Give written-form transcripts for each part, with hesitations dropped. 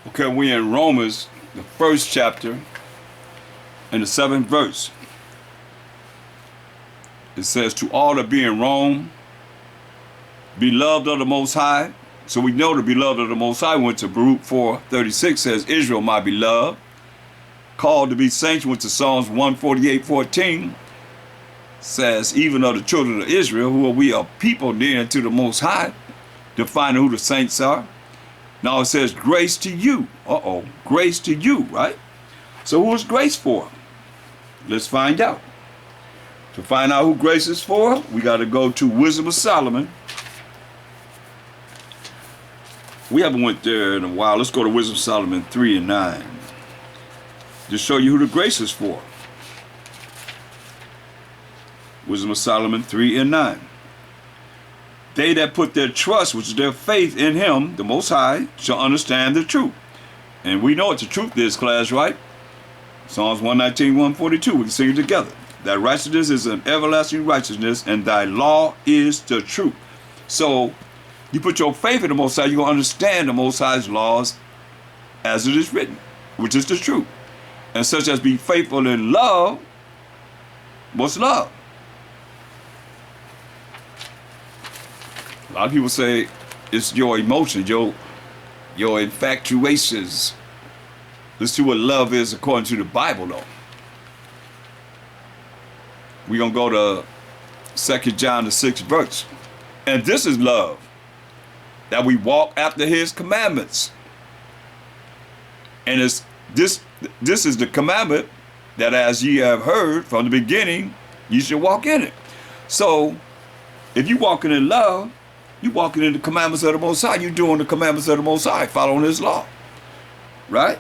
Okay, we're in Romans, the 1st chapter, and the 7th verse. It says, to all that be in Rome, beloved of the Most High. So we know the beloved of the Most High went to Baruch 4:36, says, Israel, my beloved. Called to be saints, went to Psalms 148:14, says, even of the children of Israel, who are we a people near to the Most High, defining who the saints are. Now it says, grace to you. Grace to you, right? So who is grace for? Let's find out. To find out who grace is for, we got to go to Wisdom of Solomon. We haven't went there in a while. Let's go to Wisdom of Solomon 3 and 9. To show you who the grace is for. Wisdom of Solomon 3 and 9. They that put their trust, which is their faith in him, the Most High, shall understand the truth. And we know what the truth is, class, right? Psalms 119:142. We can sing it together. Thy righteousness is an everlasting righteousness, and thy law is the truth. So, you put your faith in the Most High, you're going to understand the Most High's laws as it is written, which is the truth. And such as be faithful in love. What's love? A lot of people say it's your emotions, your infatuations. Let's see what love is according to the Bible, though. We're going to go to 2 John, the 6th verse. And this is love, that we walk after his commandments. And this is the commandment, that as ye have heard from the beginning, ye should walk in it. So, if you're walking in love, you're walking in the commandments of the Most High. You're doing the commandments of the Most High, following his law. Right?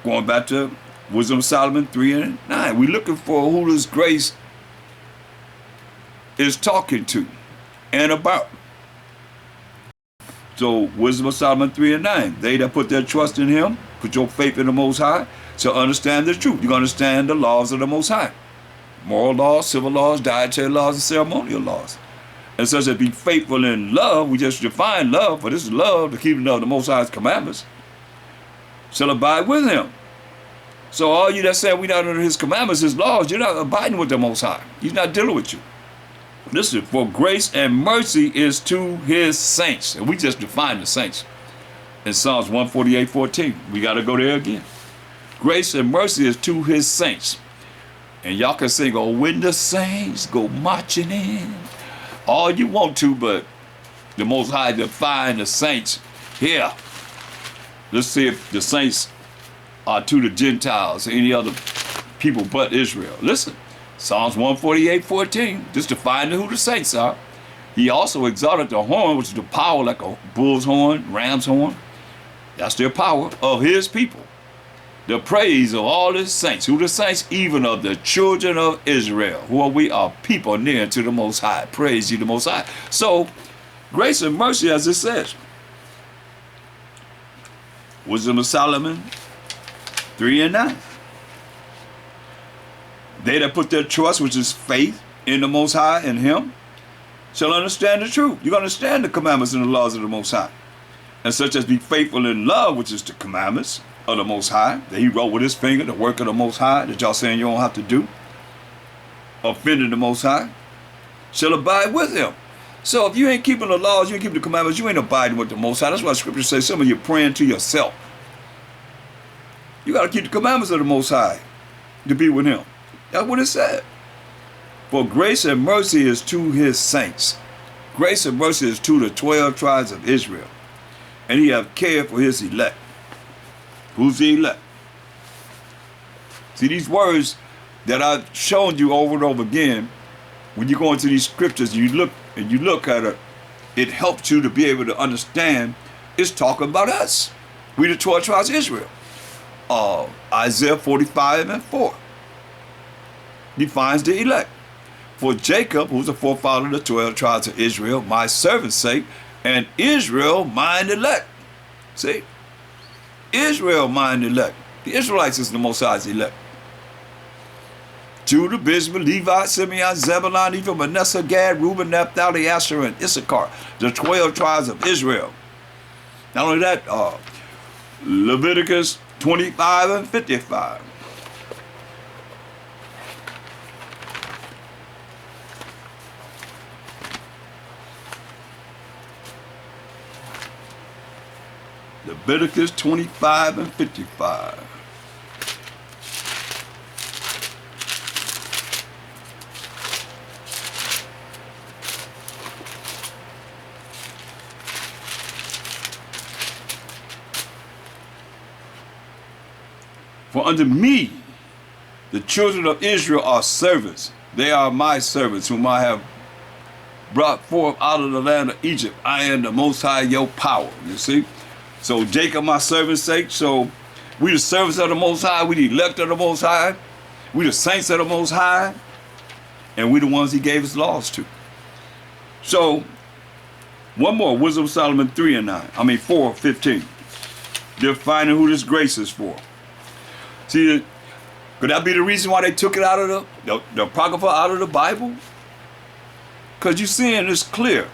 Going back to Wisdom of Solomon 3 and 9. We're looking for who this grace is talking to and about. So, Wisdom of Solomon 3 and 9. They that put their trust in him, put your faith in the Most High, shall understand the truth. You're going to understand the laws of the Most High. Moral laws, civil laws, dietary laws, and ceremonial laws. And such as be faithful in love, we just define love, for this is love, the keeping of the Most High's commandments, shall abide with him. So all you that say we're not under his commandments, his laws, you're not abiding with the Most High. He's not dealing with you. Listen, for grace and mercy is to his saints. And we just define the saints in Psalms 148:14. We got to go there again. Grace and mercy is to his saints. And y'all can sing, oh, when the saints go marching in. All you want to, but the Most High define the saints here. Let's see if the saints are to the Gentiles or any other people but Israel. Listen, Psalms 148:14, just define who the saints are. He also exalted the horn, which is the power like a bull's horn, ram's horn. That's their power of his people. The praise of all his saints. Who the saints? Even of the children of Israel. Who are we? Are people near to the Most High. Praise you, the Most High. So, grace and mercy, as it says. Wisdom of Solomon 3 and 9. They that put their trust, which is faith, in the Most High and him, shall understand the truth. You're going to understand the commandments and the laws of the Most High. And such as be faithful in love, which is the commandments of the Most High, that he wrote with his finger, the work of the Most High, that y'all saying you don't have to do, offending the Most High, shall abide with him. So if you ain't keeping the laws, you ain't keeping the commandments, you ain't abiding with the Most High. That's why Scripture says some of you praying to yourself. You got to keep the commandments of the Most High to be with him. That's what it said. For grace and mercy is to his saints. Grace and mercy is to the 12 tribes of Israel. And he have cared for his elect. Who's the elect? See, these words that I've shown you over and over again, when you go into these scriptures, you look at it, it helps you to be able to understand it's talking about us. We the 12 tribes of Israel. Isaiah 45:4 defines the elect. For Jacob, who's the forefather of the 12 tribes of Israel, my servant's sake, and Israel, mine elect. See? Israel, mine elect. The Israelites is the Most High's elect. Judah, Benjamin, Levi, Simeon, Zebulun, Ephraim, Manasseh, Gad, Reuben, Naphtali, Asher, and Issachar, the 12 tribes of Israel. Not only that, Leviticus 25 and 55. Leviticus 25 and 55. For unto me, the children of Israel are servants. They are my servants, whom I have brought forth out of the land of Egypt. I am the Most High, your power. You see? So Jacob, my servant's sake. So we the servants of the Most High. We the elect of the Most High. We the saints of the Most High. And we the ones he gave his laws to. So, one more. Wisdom of Solomon 4 and 15. Defining who this grace is for. See, could that be the reason why they took it out of the Apocrypha, out of the Bible? Because you're seeing it's clear.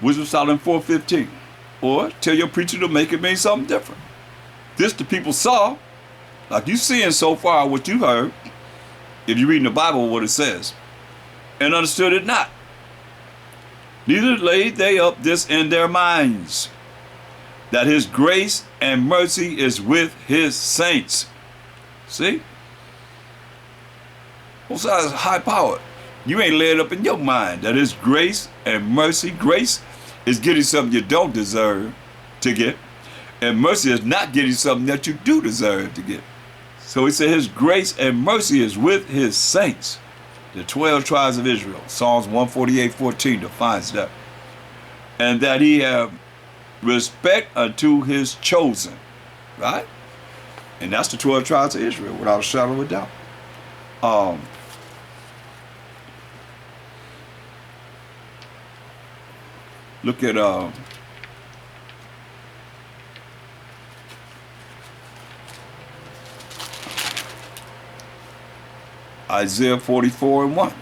Wisdom of Solomon 4:15. Or tell your preacher to make it mean something different. This the people saw, like you seeing so far what you heard, if you're reading the Bible what it says, and understood it not. Neither laid they up this in their minds, that his grace and mercy is with his saints. See? Most High is high power. You ain't laid up in your mind that his grace and mercy, grace is getting something you don't deserve to get, and mercy is not getting something that you do deserve to get. So he said his grace and mercy is with his saints, the 12 tribes of Israel. Psalms 148:14 defines that. And that he have respect unto his chosen, right? And that's the 12 tribes of Israel, without a shadow of a doubt. Look at Isaiah 44:1.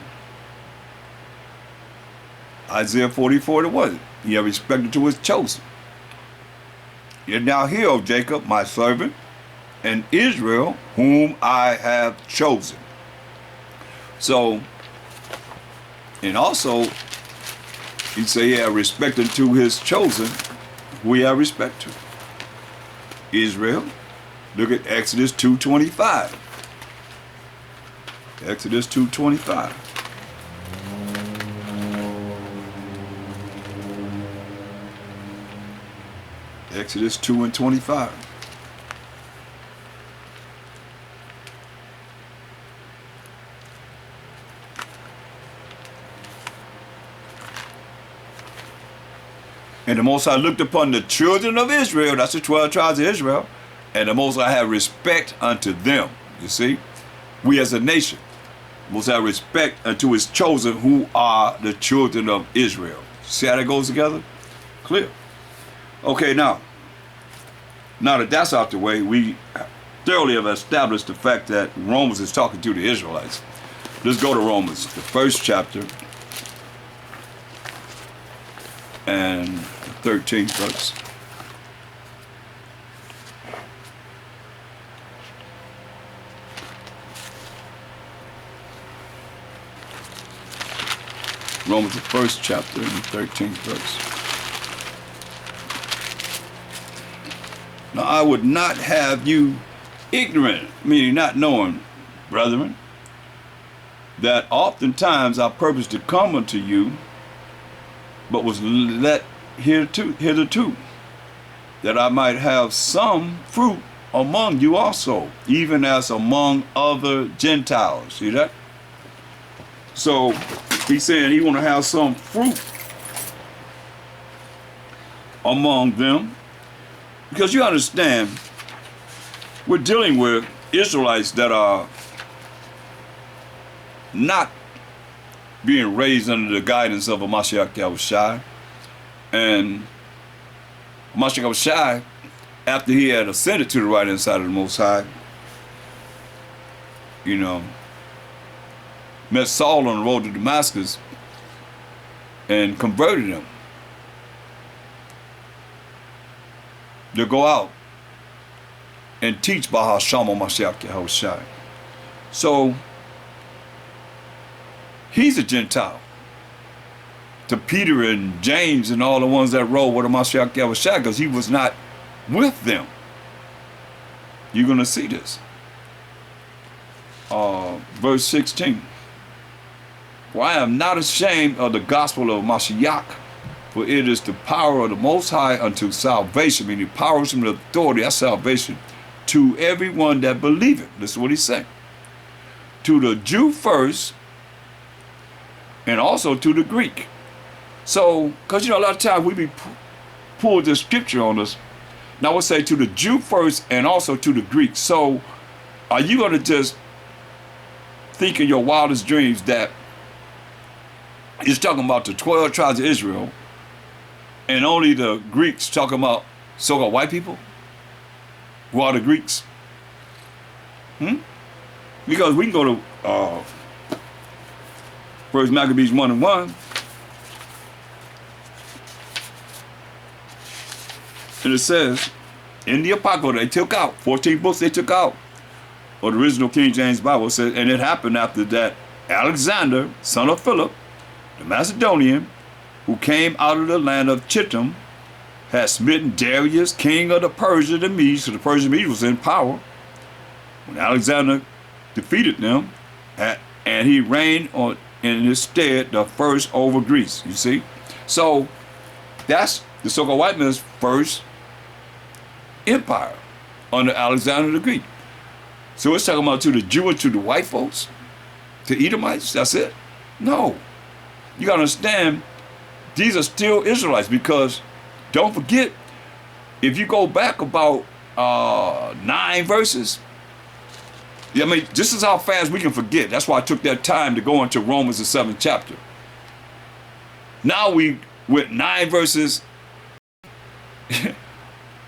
Isaiah 44:1. He have respect to his chosen. Yet now hear, O Jacob, my servant, and Israel, whom I have chosen. So, and also, he say he have respect unto his chosen, who he have respect to. Israel, look at Exodus 2:25. Exodus 2:25. Exodus 2:25. And the Most High looked upon the children of Israel, that's the 12 tribes of Israel, and the Most High had respect unto them. You see, we as a nation, Most High respect unto his chosen, who are the children of Israel. See how that goes together? Clear. Okay, now that that's out the way, we thoroughly have established the fact that Romans is talking to the Israelites. Let's go to Romans, the 1st chapter, and the 13th verse. Romans, the 1st chapter, and the 13th verse. Now I would not have you ignorant, meaning not knowing, brethren, that oftentimes I purposed to come unto you, but was let hitherto, that I might have some fruit among you also, even as among other Gentiles. See that? So he's saying he want to have some fruit among them, because you understand, we're dealing with Israelites that are not being raised under the guidance of a YAHAWASHI. And YAHAWASHI, after he had ascended to the right hand side of the Most High, you know, met Saul on the road to Damascus and converted him. to go out and teach by SHAM MASHAYACH YAHAWASHI. So he's a Gentile. To Peter and James and all the ones that rode with the MASHAYACH YAHAWASHI, because he was not with them. You're going to see this. Verse 16. For I am not ashamed of the gospel of Mashiach, for it is the power of the Most High unto salvation, meaning power and authority, that's salvation, to everyone that believeth. This is what he's saying. To the Jew first, and also to the Greek. So, because, you know, a lot of times we be pulled this scripture on us. Now we'll say to the Jew first and also to the Greek. So, are you going to just think in your wildest dreams that it's talking about the 12 tribes of Israel and only the Greeks talking about so-called white people? Who are the Greeks? Because we can go to First Maccabees 1:1. And it says, in the Apocrypha, they took out 14 books they took out. Or the original King James Bible says, and it happened after that Alexander, son of Philip, the Macedonian, who came out of the land of Chittim, had smitten Darius, king of the Persia, the Medes, so the Persian Medes was in power. When Alexander defeated them, and he reigned in his stead the first over Greece, you see? So that's the so-called white man's first empire under Alexander the Greek. So it's talking about to the Jew and to the white folks, to Edomites, that's it? No. You gotta understand, these are still Israelites, because don't forget, if you go back about 9 verses, I mean, this is how fast we can forget. That's why I took that time to go into Romans the 7th chapter. Now we went 9 verses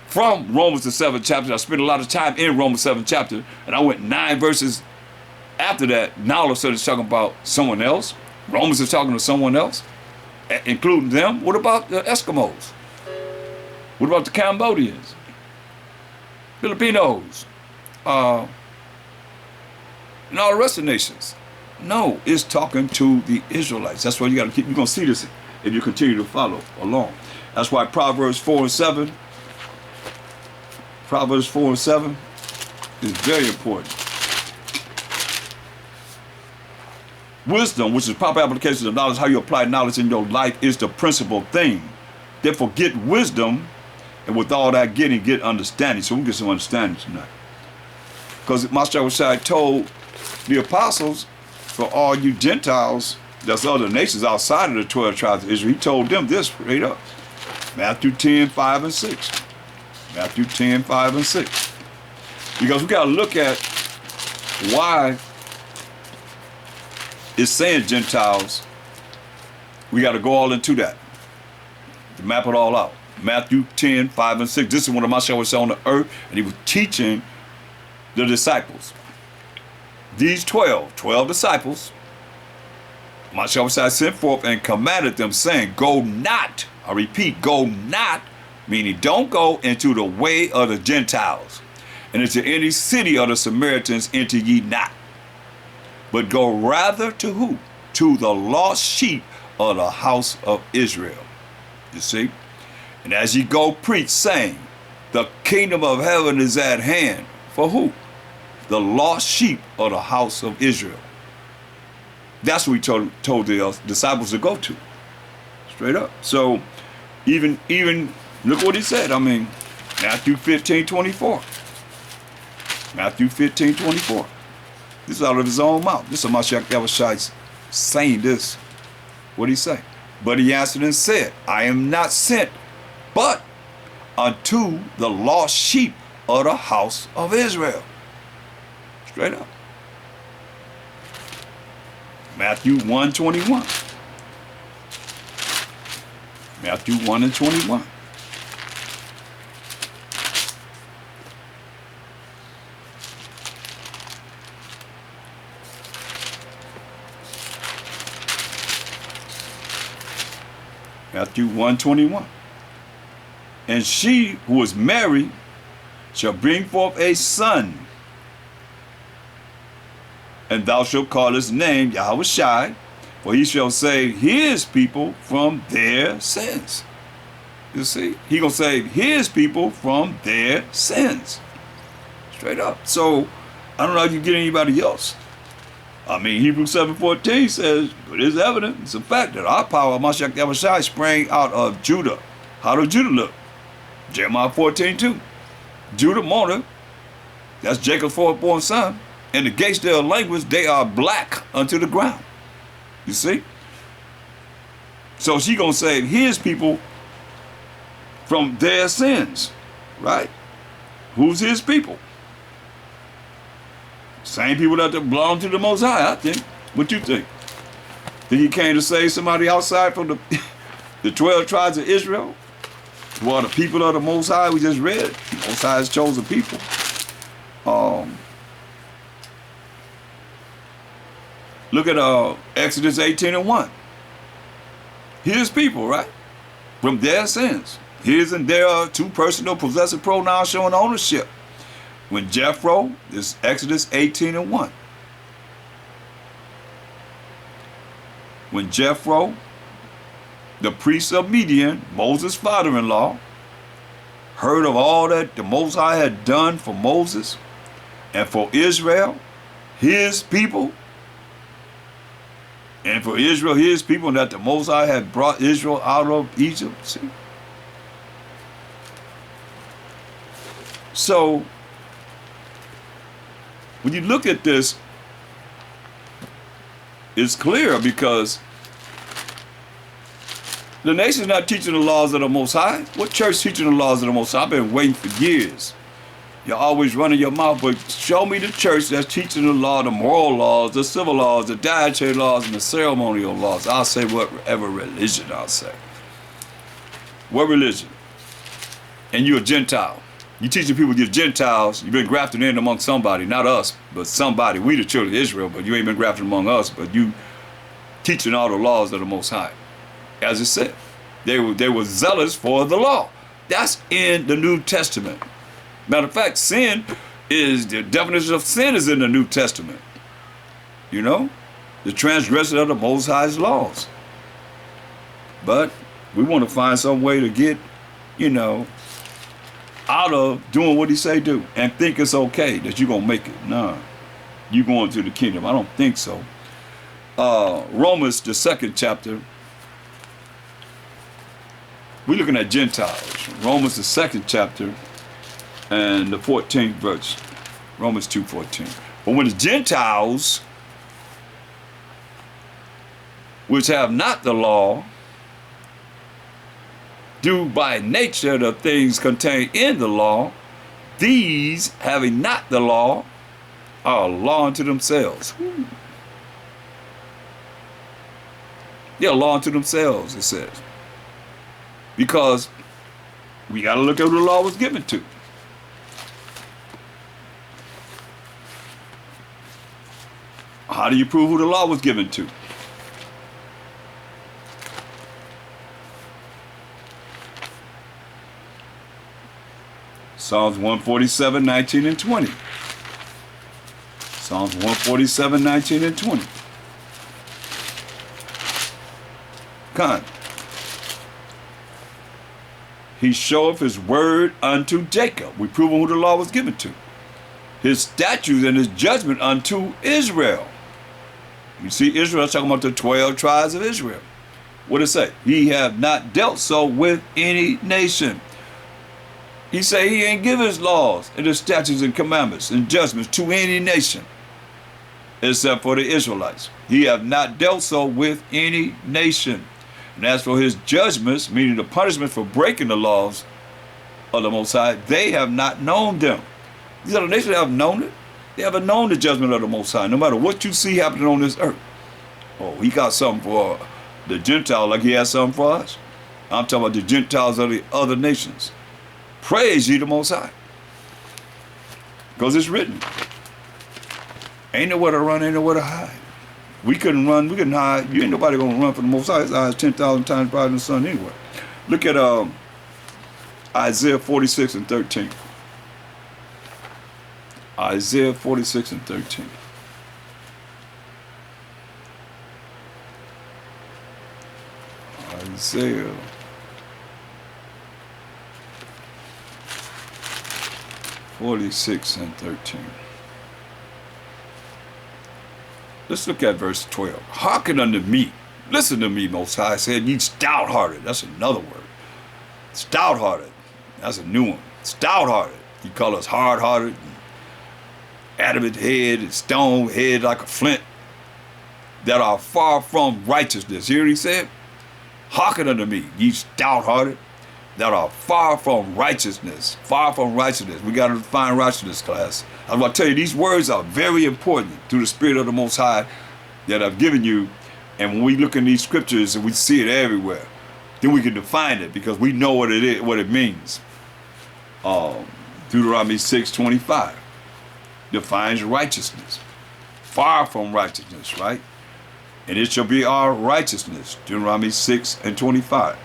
from Romans the 7th chapter. I spent a lot of time in Romans 7th chapter, and I went 9 verses after that. Now all of a sudden it's talking about someone else. Romans is talking to someone else, including them. What about the Eskimos? What about the Cambodians? Filipinos? And all the rest of the nations? No, it's talking to the Israelites. That's why you got to keep, you're going to see this if you continue to follow along. That's why Proverbs 4:7, Proverbs 4:7 is very important. Wisdom, which is proper application of knowledge, how you apply knowledge in your life, is the principal thing. Therefore, get wisdom, and with all that getting, get understanding. So we get some understanding tonight. Because Mashiach told the apostles, for all you Gentiles, that's other nations outside of the 12 tribes of Israel, he told them this straight up. Matthew 10:5-6. Matthew 10:5-6. Because we got to look at why it's saying Gentiles. We got to go all into that to map it all out. Matthew 10:5-6. This is when the Mashiach was on the earth, and he was teaching the disciples. These 12 disciples, Mashiach sent forth and commanded them, saying, go not, I repeat, go not, meaning don't go into the way of the Gentiles, and into any city of the Samaritans enter ye not, but go rather to who? To the lost sheep of the house of Israel. You see? And as ye go preach, saying, the kingdom of heaven is at hand. For who? The lost sheep of the house of Israel. That's what he told the disciples to go to. Straight up. So even look what he said. I mean, Matthew 15:24. Matthew 15:24. This is out of his own mouth. This is Mashiach Yahawashi saying this. What did he say? But he answered and said, I am not sent but unto the lost sheep of the house of Israel. Straight up. Matthew 1:21. Matthew 1:21. Matthew 1:21. And she who is married shall bring forth a son, and thou shalt call his name YAHAWASHI, for he shall save his people from their sins. You see, he gonna save his people from their sins. Straight up. So I don't know if you get anybody else. I mean, Hebrews 7:14 says, it is evident, it's a fact that our power, MASHAYACH YAHAWASHI, sprang out of Judah. How did Judah look? Jeremiah 14:2. Judah mourned, that's Jacob's firstborn son, and the gates their language, they are black unto the ground. You see? So she gonna save his people from their sins, right? Who's his people? Same people that belong to the Most High, I think. What you think? Think he came to save somebody outside from the 12 tribes of Israel? Who are the people of the Most High we just read? The Most High's chosen people. Look at Exodus 18:1. His people, right? From their sins. His and their two personal possessive pronouns showing ownership. When Jethro, is Exodus 18:1. When Jethro, the priest of Midian, Moses' father-in-law, heard of all that the Most High had done for Moses and for Israel, his people, and for Israel, his people, and that the Most High had brought Israel out of Egypt. See? So, when you look at this, it's clear because the nation's not teaching the laws of the Most High. What church teaching the laws of the Most High? I've been waiting for years. You're always running your mouth, but show me the church that's teaching the law, the moral laws, the civil laws, the dietary laws, and the ceremonial laws. I'll say whatever religion I'll say. What religion? And you're a Gentile. You teaching people you're Gentiles, you've been grafted in among somebody, not us, but somebody. We the children of Israel, but you ain't been grafted among us, but you teaching all the laws of the Most High. As it said, they were zealous for the law. That's in the New Testament. Matter of fact, sin is, the definition of sin is in the New Testament. You know? The transgression of the Most High's laws. But we want to find some way to get, you know, out of doing what he say do and think it's okay that you're going to make it. Nah, you going to the kingdom. I don't think so. Romans, the 2nd chapter. We're looking at Gentiles. Romans, the 2nd chapter and the 14th verse. Romans 2:14. But when the Gentiles, which have not the law, do by nature the things contained in the law, these, having not the law, are a law unto themselves. They're a law unto themselves, it says. Because we got to look at who the law was given to. How do you prove who the law was given to? Psalms 147, 19 and 20. Psalms 147, 19 and 20. Con. He showeth his word unto Jacob. We prove who the law was given to. His statutes and his judgment unto Israel. You see, Israel talking about the 12 tribes of Israel. What it say? He have not dealt so with any nation. He say he ain't give his laws and his statutes and commandments and judgments to any nation except for the Israelites. He have not dealt so with any nation. And as for his judgments, meaning the punishment for breaking the laws of the Most High, they have not known them. These other nations have known it. They haven't known the judgment of the Most High, no matter what you see happening on this earth. Oh, he got something for the Gentiles like he has something for us. I'm talking about the Gentiles of the other nations. Praise ye the Most High. Because it's written. Ain't nowhere to run, ain't nowhere to hide. We couldn't run, we couldn't hide. You ain't nobody gonna run for the Most High. His eyes 10,000 times brighter than the sun anyway. Look at Isaiah 46 and 13. Isaiah 46 and 13. Isaiah 46 and 13. Let's look at verse 12. Hearken unto me. Listen to me, Most High said, ye stout-hearted. That's another word. Stout-hearted. That's a new one. Stout-hearted. He call us hard-hearted, adamant head, stone head like a flint, that are far from righteousness. Hear what he said? Hearken unto me, ye stout-hearted, that are far from righteousness. Far from righteousness. We got to define righteousness, class. I'm going to tell you, these words are very important through the Spirit of the Most High that I've given you. And when we look in these scriptures and we see it everywhere, then we can define it because we know what it is, what it means. Deuteronomy 6:25 defines righteousness. Far from righteousness, right? And it shall be our righteousness. Deuteronomy 6 and 25.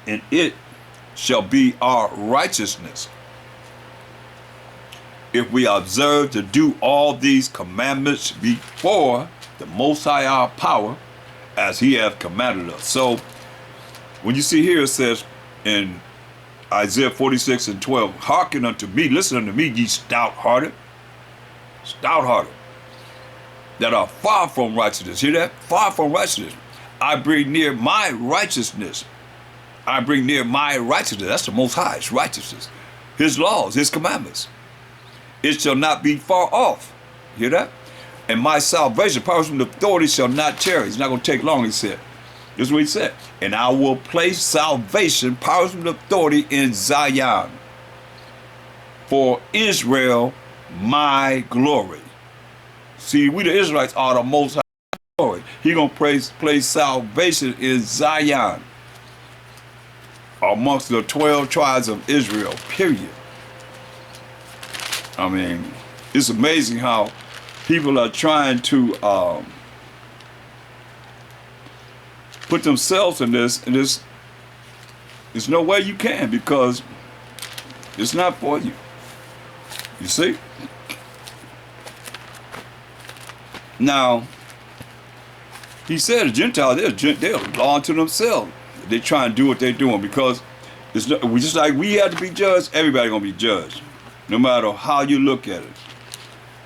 And it shall be our righteousness if we observe to do all these commandments before the Most High our power, as he hath commanded us. So when you see here, it says in Isaiah 46 and 12, hearken unto me, listen unto me, ye stout-hearted, that are far from righteousness. Hear that? Far from righteousness. I bring near my righteousness. I bring near my righteousness. That's the Most High's righteousness. His laws, his commandments. It shall not be far off. Hear that? And my salvation, powers from the authority shall not tarry. It's not going to take long, he said. This is what he said. And I will place salvation, powers from the authority in Zion. For Israel, my glory. See, we the Israelites are the Most High glory. He going to place salvation in Zion, amongst the 12 tribes of Israel, period. I mean, it's amazing how people are trying to put themselves in this, and there's no way you can, because it's not for you. You see? Now, he said the Gentiles, they're law unto themselves. They try and do what they're doing, because it's not, we just like we have to be judged, everybody gonna be judged, no matter how you look at it.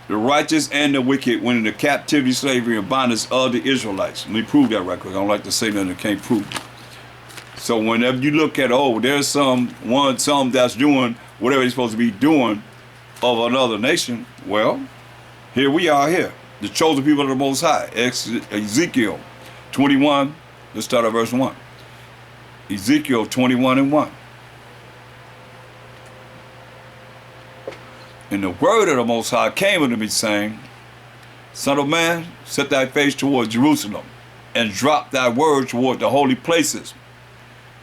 The righteous and the wicked went into captivity, slavery, and bondage of the Israelites. Let me prove that right quick. I don't like to say nothing I can't prove. So whenever you look at, oh, there's some that's doing whatever they're supposed to be doing of another nation, well, here we are here, the chosen people of the Most High. Ezekiel 21, let's start at verse 1. Ezekiel 21 and 1. And the word of the Most High came unto me, saying, Son of man, set thy face toward Jerusalem, and drop thy word toward the holy places,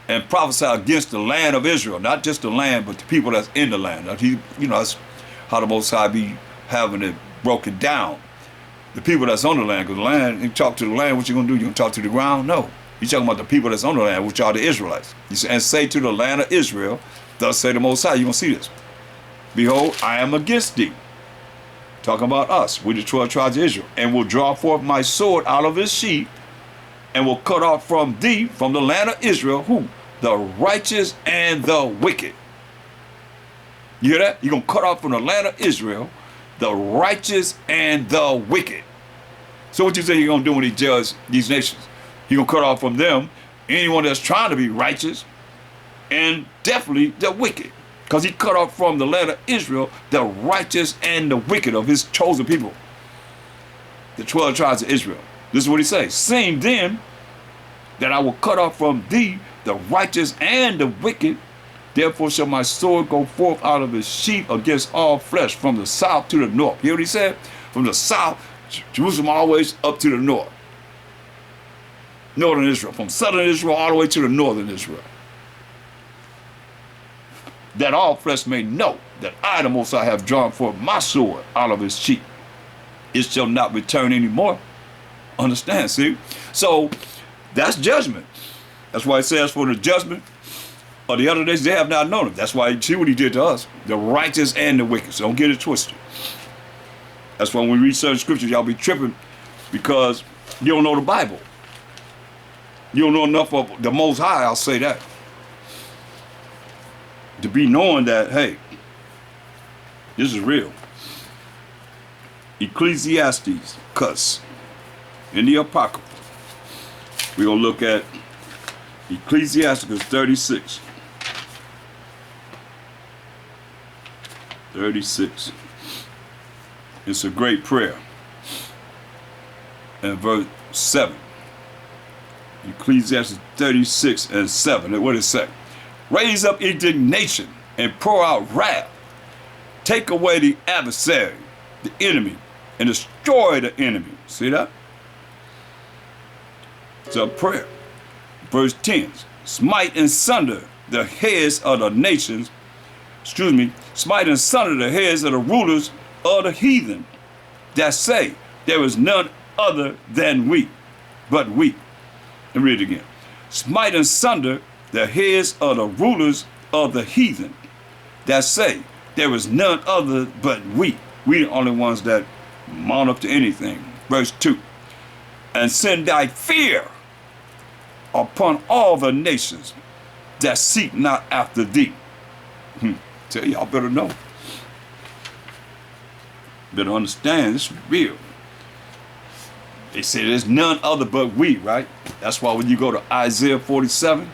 and prophesy against the land of Israel. Not just the land, but the people that's in the land. That's how the Most High be having it broken down. The people that's on the land, because the land, you talk to the land, what you gonna do? You gonna talk to the ground? No. He's talking about the people that's on the land, which are the Israelites. And say to the land of Israel, thus say the Most High. You're gonna see this. Behold, I am against thee. Talking about us, we the 12 tribes of Israel, and will draw forth my sword out of his sheath, and will cut off from thee, from the land of Israel, who? The righteous and the wicked. You hear that? You're going to cut off from the land of Israel, the righteous and the wicked. So what you say you're going to do when he judges these nations? You're going to cut off from them anyone that's trying to be righteous, and definitely the wicked. Because he cut off from the land of Israel the righteous and the wicked of his chosen people, the 12 tribes of Israel. This is what he says. Seeing then that I will cut off from thee the righteous and the wicked, therefore shall my sword go forth out of his sheath against all flesh, from the south to the north. Hear what he said? From the south, Jerusalem always up to the north. Northern Israel. From southern Israel all the way to the northern Israel. That all flesh may know that I, the Most High, have drawn forth my sword out of his sheath. it shall not return anymore. Understand, see? So that's judgment. That's why it says for the judgment of the other days, they have not known him. That's why, see what he did to us, the righteous and the wicked. So don't get it twisted. That's why when we read certain scriptures, y'all be tripping because you don't know the Bible. You don't know enough of the Most High, I'll say that. To be knowing that, hey, this is real. Ecclesiastes, cuss. In the Apocrypha. We're going to look at Ecclesiastes 36. 36. It's a great prayer. And verse 7. Ecclesiastes 36 and 7. What does it say? Raise up indignation and pour out wrath. Take away the adversary, the enemy, and destroy the enemy. See that? It's a prayer. Verse 10. Smite and sunder the heads of the nations. Smite and sunder the heads of the rulers of the heathen that say there is none other than we, but we. And read it again. Smite and sunder the heads of the rulers of the heathen that say there is none other but we. We the only ones that mount up to anything. Verse 2. And send thy fear upon all the nations that seek not after thee. Tell y'all better know. Better understand, this is real. They say there's none other but we, right? That's why when you go to Isaiah 47,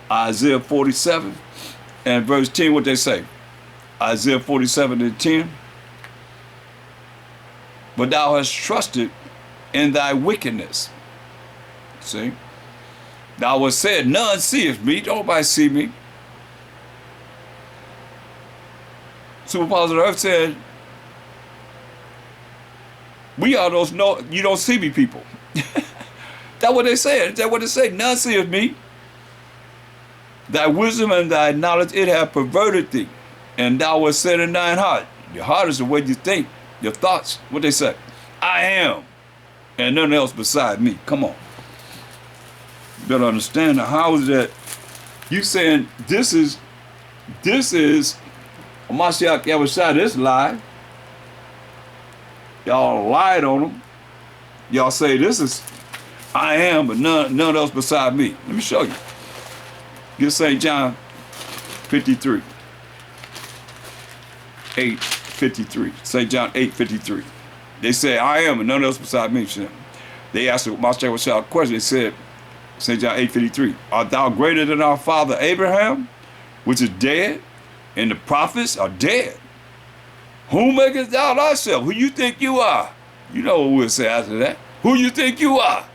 Isaiah 47 and verse 10, what they say? Isaiah 47 and 10. But thou hast trusted in thy wickedness. See? Thou hast said, none seeth me, nobody see me. Superpowers of the earth said, we are those no, you don't see me people. That's what they said. That's what they say. None seeth me. Thy wisdom and thy knowledge, it hath perverted thee. And thou wast said in thine heart. Your heart is the way you think. Your thoughts, what they say. I am. And none else beside me. Come on. You better understand now, how is that you saying this is MASHAYACH YAHAWASHI, this lie. Y'all lied on them. Y'all say this is I am, but none else beside me. Let me show you. Get St. John 53. 8:53. St. John 8:53. They say I am, and none else beside me. They asked MASHAYACH YAHAWASHI a question. They said, St. John 8:53, art thou greater than our father Abraham, which is dead, and the prophets are dead? Who makest thou thyself? Who you think you are? You know what we'll say after that. Who you think you are?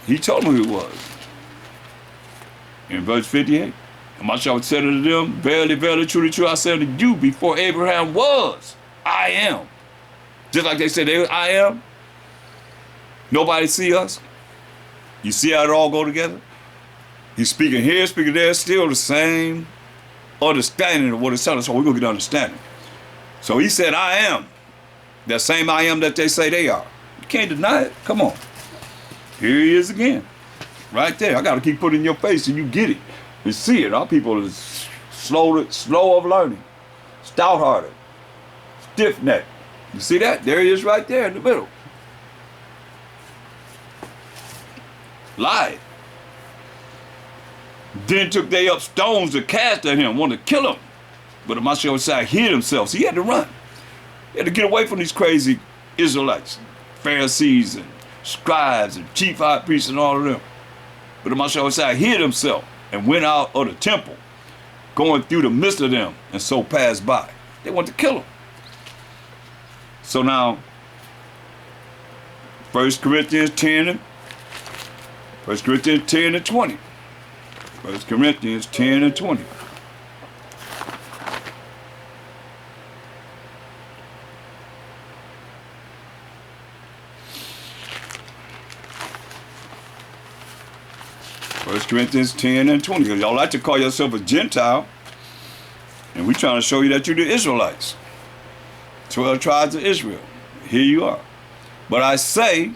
He told me who he was. In verse 58, and MASHAYACH said unto them, verily, verily, truly, truly, I say unto you, before Abraham was, I am. Just like they said, I am. Nobody see us. You see how it all go together? He's speaking here, speaking there, still the same understanding of what it's telling us. So we're going to get understanding. So he said, I am. That same I am that they say they are. You can't deny it. Come on. Here he is again. Right there. I got to keep putting in your face and you get it. You see it. Our people is slow of learning. Stout-hearted. Stiff-necked. You see that? There he is right there in the middle. Lied. Then took they up stones to cast at him, wanted to kill him. But MASHAYACH hid himself, so he had to run. He had to get away from these crazy Israelites, Pharisees and scribes and chief high priests and all of them. But MASHAYACH hid himself and went out of the temple, going through the midst of them, and so passed by. They wanted to kill him. So now, 1 Corinthians 10 and 1 Corinthians 10 and 20. 1 Corinthians 10 and 20. First Corinthians 10 and 20. Because y'all like to call yourself a Gentile. And we're trying to show you that you're the Israelites. 12 tribes of Israel. Here you are. But I say,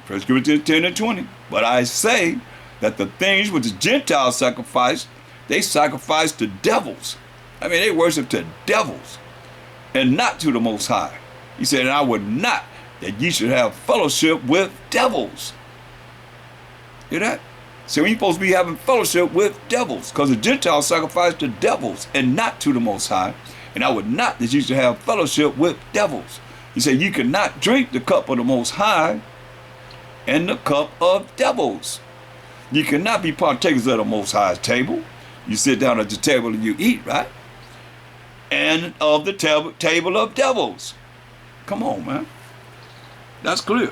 1 Corinthians 10 and 20, but I say that the things which the Gentiles sacrifice, they sacrifice to devils. I mean, they worship to devils and not to the Most High. He said, and I would not that ye should have fellowship with devils. Hear that? So we're supposed to be having fellowship with devils, because the Gentiles sacrifice to devils and not to the Most High. And I would not that you should have fellowship with devils. He said, you cannot drink the cup of the Most High and the cup of devils. You cannot be partakers of the Most High's table. You sit down at the table and you eat, right? And of the table of devils. Come on, man. That's clear.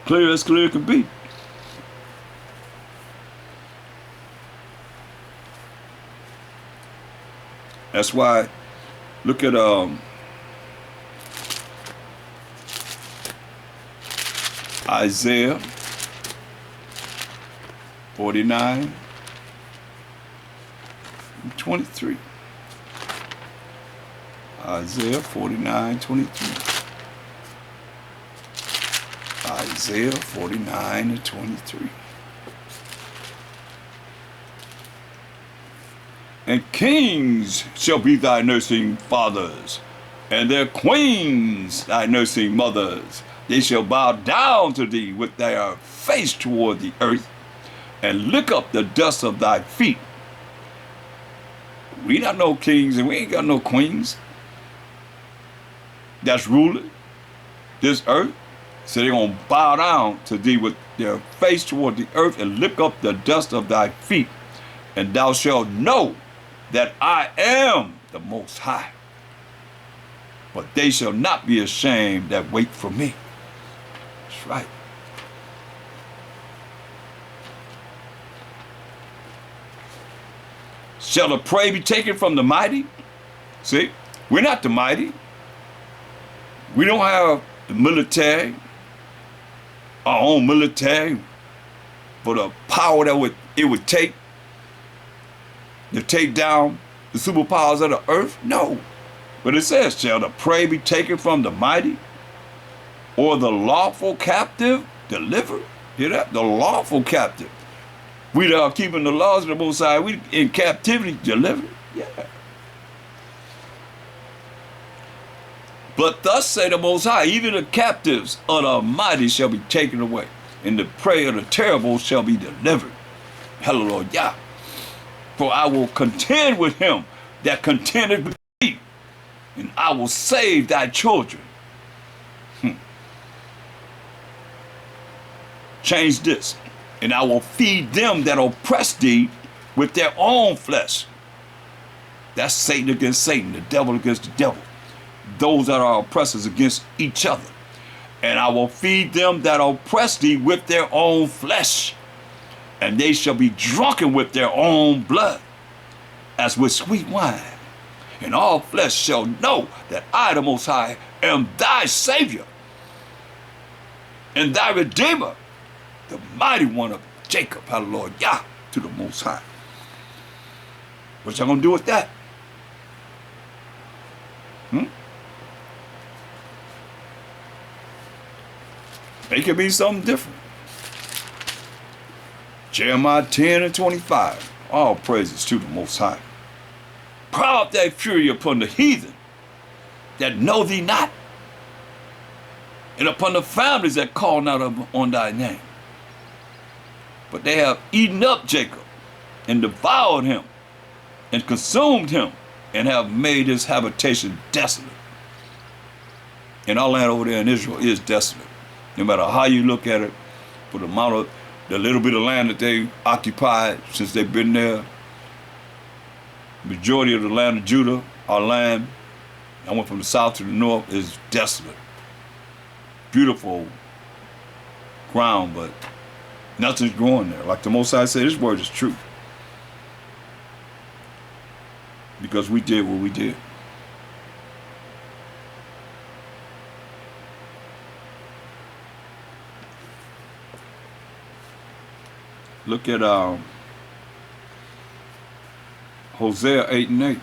Clear as clear can be. That's why, look at Isaiah 49 and 23. Isaiah 49, 23. Isaiah 49 and 23. And kings shall be thy nursing fathers, and their queens thy nursing mothers. They shall bow down to thee with their face toward the earth, and lick up the dust of thy feet. We not no kings and we ain't got no queens that's ruling this earth. So they're going to bow down to thee with their face toward the earth and lick up the dust of thy feet. And thou shalt know that I am the Most High. But they shall not be ashamed that wait for me. That's right. Shall the prey be taken from the mighty? See, we're not the mighty. We don't have the military, our own military, for the power that it would take to take down the superpowers of the earth. No. But it says, shall the prey be taken from the mighty, or the lawful captive delivered? Hear that? The lawful captive. We that are keeping the laws of the Most High, we in captivity delivered. Yeah. But thus say the Most High, even the captives of the mighty shall be taken away, and the prey of the terrible shall be delivered. Hallelujah. For I will contend with him that contendeth with thee, and I will save thy children. Change this. And I will feed them that oppress thee with their own flesh. That's Satan against Satan, the devil against the devil. Those that are oppressors against each other. And I will feed them that oppress thee with their own flesh. And they shall be drunken with their own blood, as with sweet wine. And all flesh shall know that I, the Most High, am thy Savior and thy Redeemer, the mighty one of Jacob. Hallelujah, to the Most High. What y'all gonna do with that? It could be something different. Jeremiah 10 and 25. All praises to the Most High. Pour out thy fury upon the heathen that know thee not, and upon the families that call not on thy name. But they have eaten up Jacob, and devoured him, and consumed him, and have made his habitation desolate. And our land over there in Israel is desolate. No matter how you look at it, for the amount of the little bit of land that they occupied since they've been there, majority of the land of Judah, our land, I went from the south to the north, is desolate. Beautiful ground, but nothing's growing there. Like the Most High said, his word is true. Because we did what we did. Look at Hosea 8 and 8.